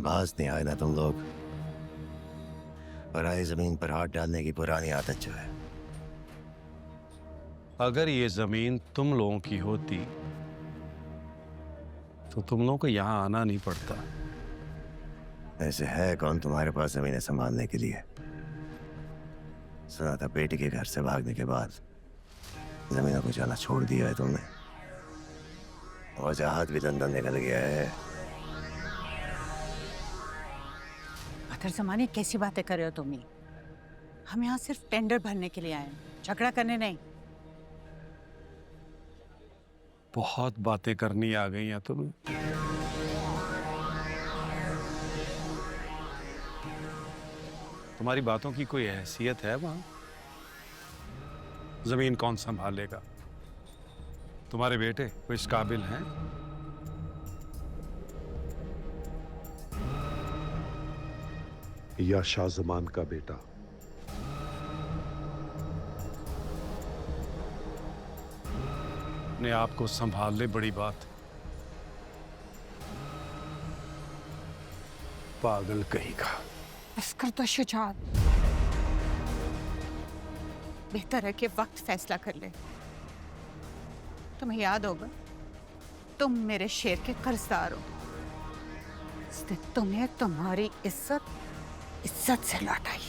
बाज नहीं आए ना तुम लोग। पराई जमीन पर हाथ डालने की पुरानी आदत जो है। अगर ये जमीन तुम लोगों की होती तो तुम लोगों को यहां आना नहीं पड़ता। ऐसे है कौन तुम्हारे पास जमीनें संभालने के लिए? सुना था बेटी के घर से भागने के बाद जमीनों को जाना छोड़ दिया है तुमने। वजाहत भी दंदन निकल गया है। बदर ज़माने कैसी बातें कर रहे हो तुम? हम यहाँ सिर्फ टेंडर भरने के लिए आए हैं, झगड़ा करने नहीं। बहुत बातें करनी आ गई हैं तुम्हें। तुम्हारी बातों की कोई हैसियत है वहां? जमीन कौन संभालेगा? तुम्हारे बेटे कोई इस काबिल हैं? या शाहजमान का बेटा? अपने आप को संभाल ले, बड़ी बात। पागल कहीं का। बस कर दो शुजात। बेहतर है कि वक्त फैसला कर ले। तुम्हें याद होगा, तुम मेरे शेर के कर्जदार हो। इसने तुम्हें तुम्हारी इज्जत से लौटाई।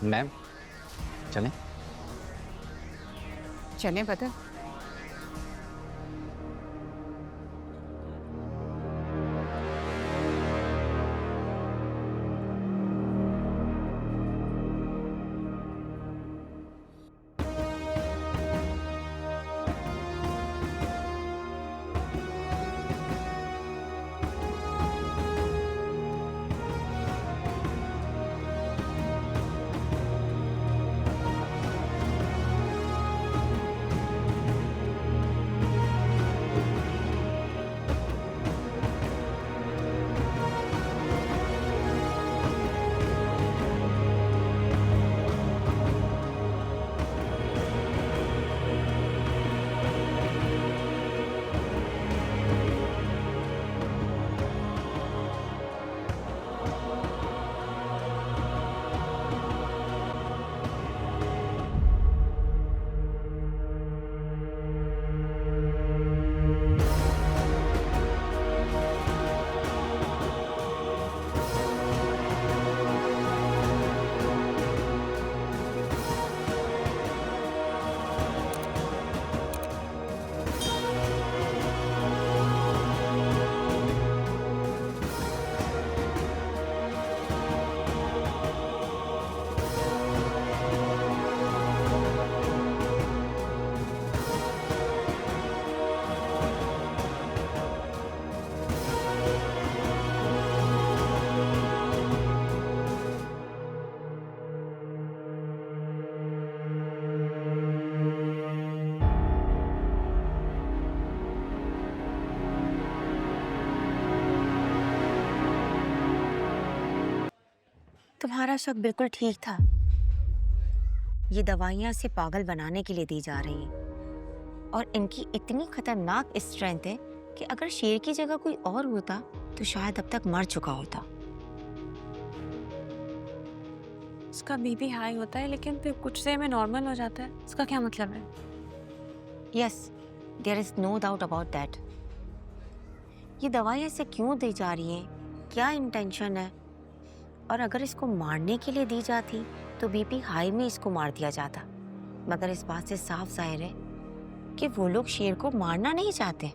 मैम चलें? चलें बदर? तुम्हारा शक बिल्कुल ठीक था। ये दवाइयाँ इसे पागल बनाने के लिए दी जा रही हैं और इनकी इतनी खतरनाक स्ट्रेंथ है कि अगर शेर की जगह कोई और होता तो शायद अब तक मर चुका होता। उसका बीपी हाई होता है लेकिन फिर कुछ देर में नॉर्मल हो जाता है। इसका क्या मतलब है? Yes, there is no doubt about that. ये दवाइयाँ इसे क्यों दी जा रही हैं, क्या इंटेंशन है? और अगर इसको मारने के लिए दी जाती तो बीपी हाई में इसको मार दिया जाता। मगर इस बात से साफ जाहिर है कि वो लोग शेर को मारना नहीं चाहते।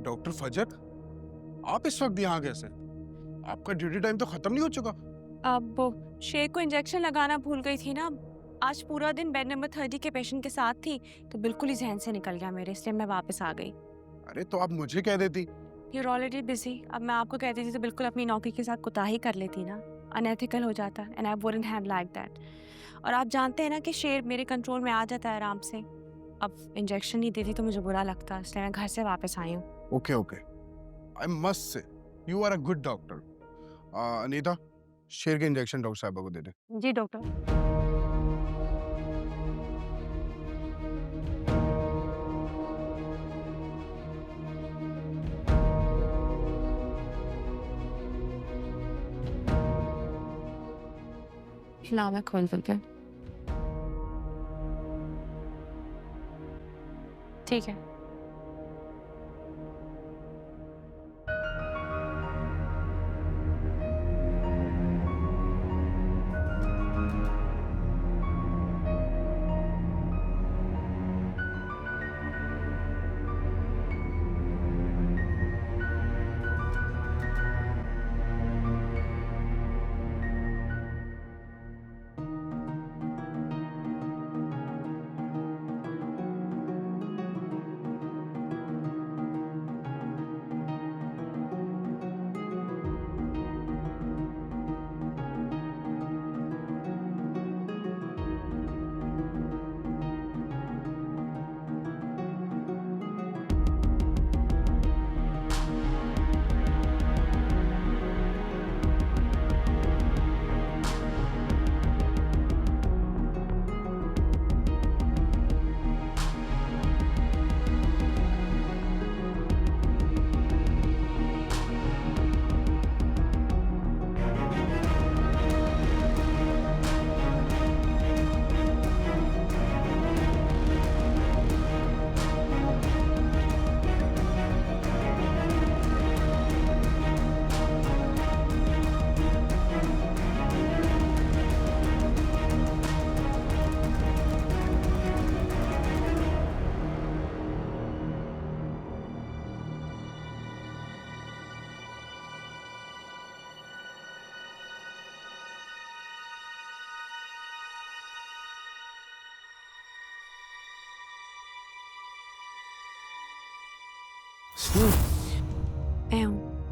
डॉक्टर फजक, आप इस वक्त यहाँ कैसे? आपका ड्यूटी टाइम तो खत्म नहीं हो चुका? अब वो शेर को इंजेक्शन लगाना भूल गई थी ना। आज पूरा दिन बेड नंबर 30 के पेशेंट के साथ थी तो बिल्कुल ही जहन से निकल गया मेरे, इसलिए मैं वापस आ गई। अरे तो आप मुझे कह देती। You're already busy। अब मैं आपको कहती थी तो बिल्कुल अपनी नौकरी के साथ कुताही कर लेती ना, अनएथिकल हो जाता and I wouldn't have like that. और आप जानते हैं ना कि शेर मेरे कंट्रोल में आ जाता है आराम से। अब इंजेक्शन नहीं देती तो मुझे बुरा लगता, इसलिए मैं घर से वापस आई हूँ। Okay okay, I must say you are a good doctor. Anita, शेर के इंजेक्शन डॉक्टर साहब को दे दे। जी डॉक्टर। ला मैं खोल दूँ क्या? ठीक है।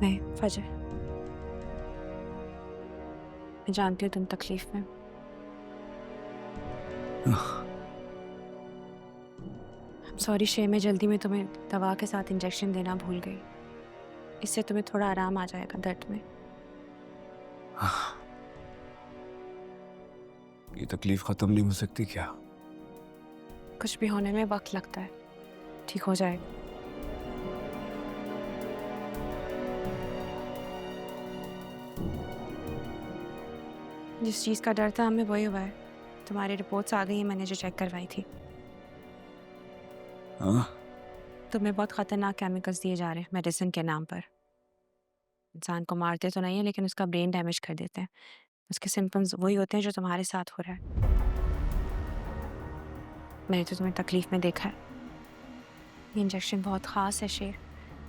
मैं फजर, मैं जानती हूँ तुम तकलीफ में। सॉरी शे, मैं जल्दी में तुम्हें दवा के साथ इंजेक्शन देना भूल गई। इससे तुम्हें थोड़ा आराम आ जाएगा दर्द में। ये तकलीफ खत्म नहीं हो सकती क्या? कुछ भी होने में वक्त लगता है, ठीक हो जाएगा। जिस चीज़ का डर था हमें वही हुआ है। तुम्हारी रिपोर्ट्स आ गई हैं, मैंने जो चेक करवाई थी। हाँ? तुम्हें बहुत ख़तरनाक केमिकल्स दिए जा रहे हैं मेडिसिन के नाम पर। इंसान को मारते तो नहीं है लेकिन उसका ब्रेन डैमेज कर देते हैं। उसके सिम्पटम्स वही होते हैं जो तुम्हारे साथ हो रहा है। मैंने तो तुम्हें तकलीफ में देखा है। ये इंजेक्शन बहुत ख़ास है शेर,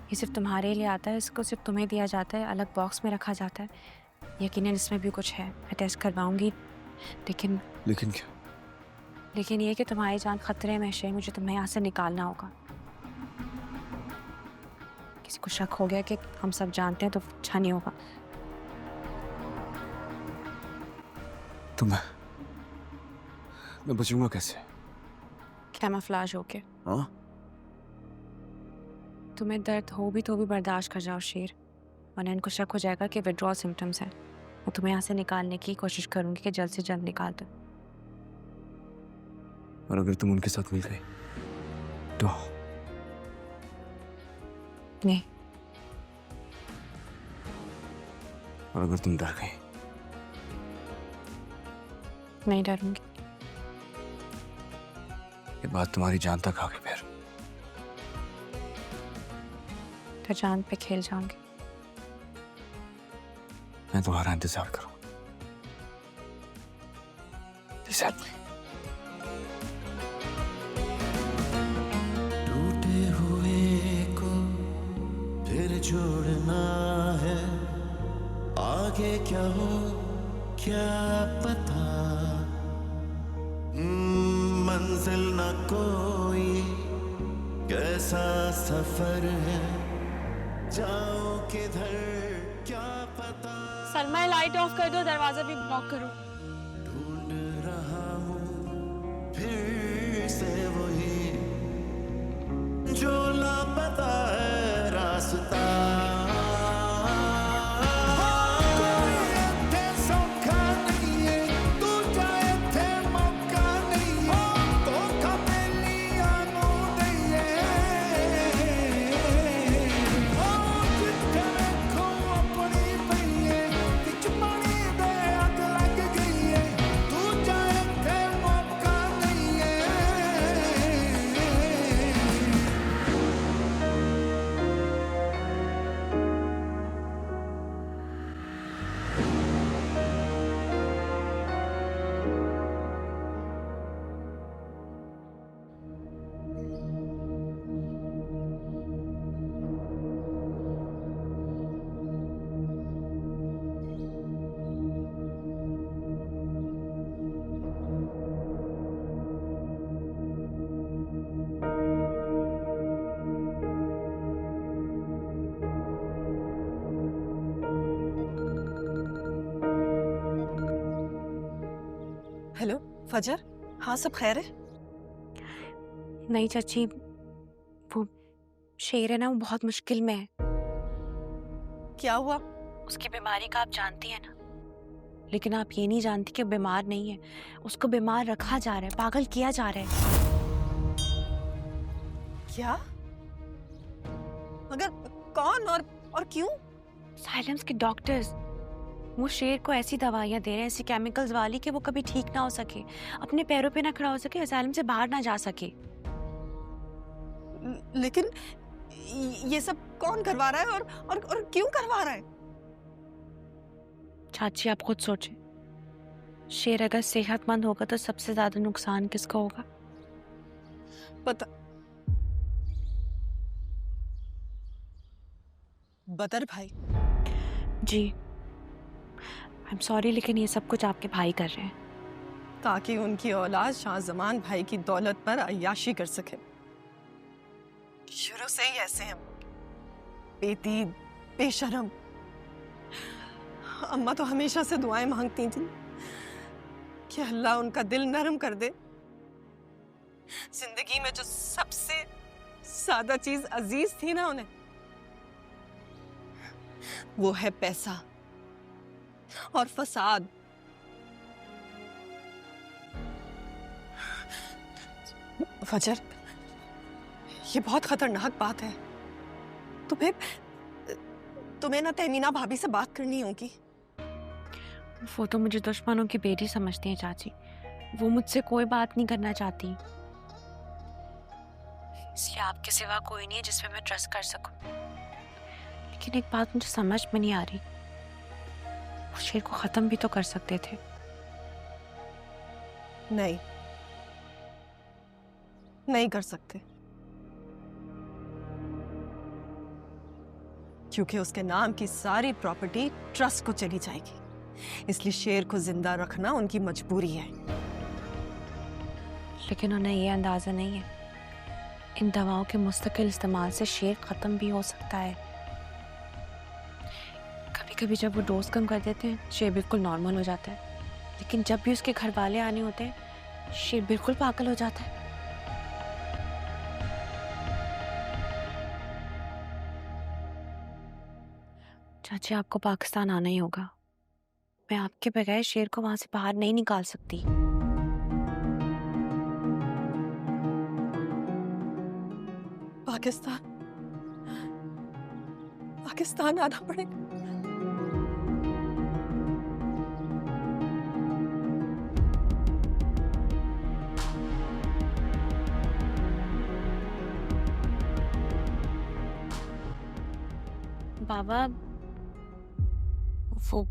ये सिर्फ तुम्हारे लिए आता है, इसको सिर्फ तुम्हें दिया जाता है, अलग बॉक्स में रखा जाता है। यकीनन इसमें भी कुछ है, मैं टेस्ट करवाऊंगी। लेकिन क्या? लेकिन ये कि तुम्हारी जान खतरे में है, मुझे तुम्हें यहाँ से निकालना होगा। किसी को शक हो गया कि हम सब जानते हैं तो अच्छा नहीं होगा। तो मैं बचूंगा कैसे? कैमोफ्लेज होके। हाँ? तुम्हें दर्द हो भी तो भी बर्दाश्त कर जाओ शेर, वरना इनको शक हो जाएगा कि विड्रॉल सिम्टम्स हैं। मैं तुम्हें यहाँ से निकालने की कोशिश करूंगी कि जल्द से जल्द निकाल दो। और अगर तुम उनके साथ मिल गई तो? नहीं। और अगर तुम डर गई? नहीं डरूंगी। ये बात तुम्हारी जान तक आ गई फिर जान पे खेल जाऊंगी। मैं तुम्हारा इंतजार करूं। टूटे हुए को फिर जोड़ना है, आगे क्या हो क्या पता, मंजिल न कोई, कैसा सफर है, जाओ किधर क्या पता। सलमा लाइट ऑफ कर दो, दरवाजा भी ब्लॉक करो। ढूंढ रहा हूँ फिर से वही जो लापता है रास्ता। हेलो फजर, हाँ सब खैर है? नहीं चाची, वो शेर है ना, वो बहुत मुश्किल में है। क्या हुआ? उसकी बीमारी का आप जानती हैं ना, लेकिन आप ये नहीं जानती कि वो बीमार नहीं है। उसको बीमार रखा जा रहा है, पागल किया जा रहा है। क्या? मगर कौन और क्यों? साइलेंस के डॉक्टर्स वो शेर को ऐसी दवाइयाँ दे रहे हैं, ऐसी केमिकल्स वाली, कि वो कभी ठीक ना हो सके, अपने पैरों पे ना खड़ा हो सके, असैलम से बाहर ना जा सके। लेकिन ये सब कौन करवा रहा है और क्यों करवा रहा है? चाची आप खुद सोचें, शेर अगर सेहतमंद होगा तो सबसे ज्यादा नुकसान किसको होगा? बदर भाई। जी आई एम सॉरी, लेकिन ये सब कुछ आपके भाई कर रहे हैं ताकि उनकी औलाद शाहजमान भाई की दौलत पर अय्याशी कर सके। शुरू से ही ऐसे हैं, बेदीन, बेशरम। अम्मा तो हमेशा से दुआएं मांगती थी कि अल्लाह उनका दिल नरम कर दे। जिंदगी में जो सबसे सादा चीज अजीज थी ना उन्हें, वो है पैसा और फसाद। फजर, ये बहुत खतरनाक बात है। तुम्हें ना तहमीना भाभी से बात करनी होगी। वो तो मुझे दुश्मनों की बेटी समझती है चाची, वो मुझसे कोई बात नहीं करना चाहती, इसलिए आपके सिवा कोई नहीं है जिसपे मैं ट्रस्ट कर सकूं। लेकिन एक बात मुझे समझ में नहीं आ रही, वो शेर को खत्म भी तो कर सकते थे। नहीं कर सकते, क्योंकि उसके नाम की सारी प्रॉपर्टी ट्रस्ट को चली जाएगी। इसलिए शेर को जिंदा रखना उनकी मजबूरी है। लेकिन उन्हें ये अंदाजा नहीं है, इन दवाओं के मुस्तकिल इस्तेमाल से शेर खत्म भी हो सकता है। कभी कभी जब वो डोज कम कर देते हैं, शेर बिल्कुल नॉर्मल हो जाता है, लेकिन जब भी उसके घर वाले आने होते हैं, शेर बिल्कुल पागल हो जाता है। चाची आपको पाकिस्तान आना ही होगा, मैं आपके बगैर शेर को वहां से बाहर नहीं निकाल सकती। पाकिस्तान आना पड़ेगा। बाबा, वो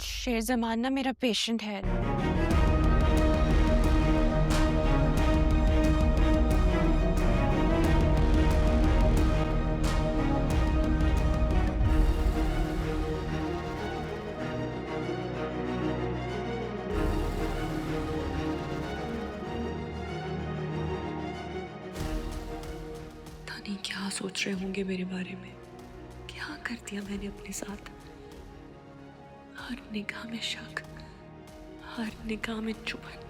शेर जमान ना मेरा पेशेंट है। सोच रहे होंगे मेरे बारे में। क्या कर दिया मैंने अपने साथ। हर निगाह में शक, हर निगाह में चुभन।